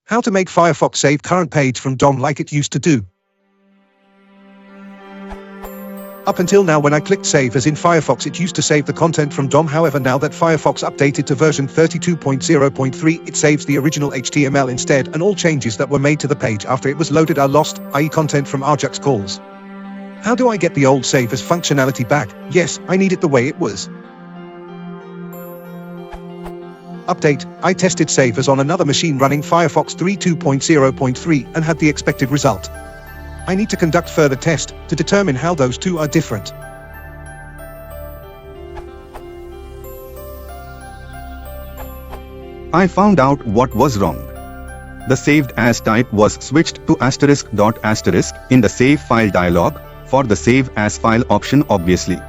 How to make Firefox save current page from DOM like it used to do. Up until now, when I clicked save as in Firefox, it used to save the content from DOM. However, now that Firefox updated to version 32.0.3, it saves the original HTML instead, and all changes that were made to the page after it was loaded are lost, i.e. content from Ajax calls. How do I get the old save as functionality back? Yes, I need it the way it was. Update: I tested save as on another machine running Firefox 32.0.3 and had the expected result. I need to conduct further test to determine how those two are different. I found out what was wrong. The saved as type was switched to **** in the save file dialog for the save as file option obviously.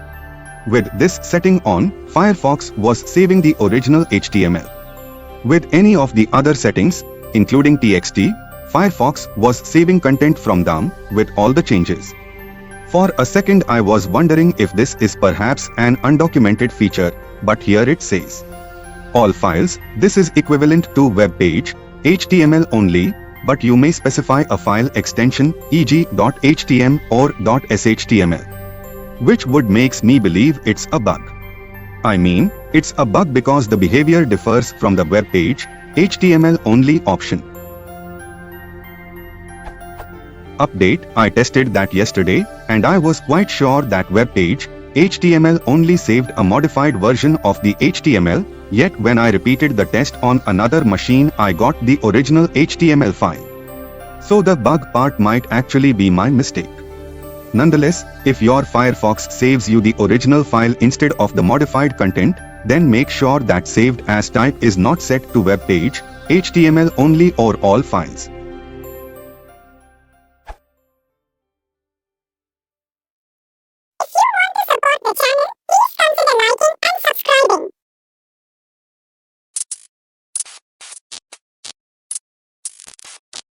With this setting on, Firefox was saving the original HTML. With any of the other settings, including TXT, Firefox was saving content from DOM with all the changes. For a second I was wondering if this is perhaps an undocumented feature, but here it says all files. This is equivalent to web page, HTML only, but you may specify a file extension, e.g. .htm or .shtml. Which would makes me believe it's a bug. I mean, it's a bug because the behavior differs from the web page, HTML only option. Update: I tested that yesterday, and I was quite sure that web page, HTML only saved a modified version of the HTML, yet when I repeated the test on another machine I got the original HTML file. So the bug part might actually be my mistake. Nonetheless, if your Firefox saves you the original file instead of the modified content, then make sure that saved as type is not set to web page, HTML only or all files. If you want to support the channel, please consider liking and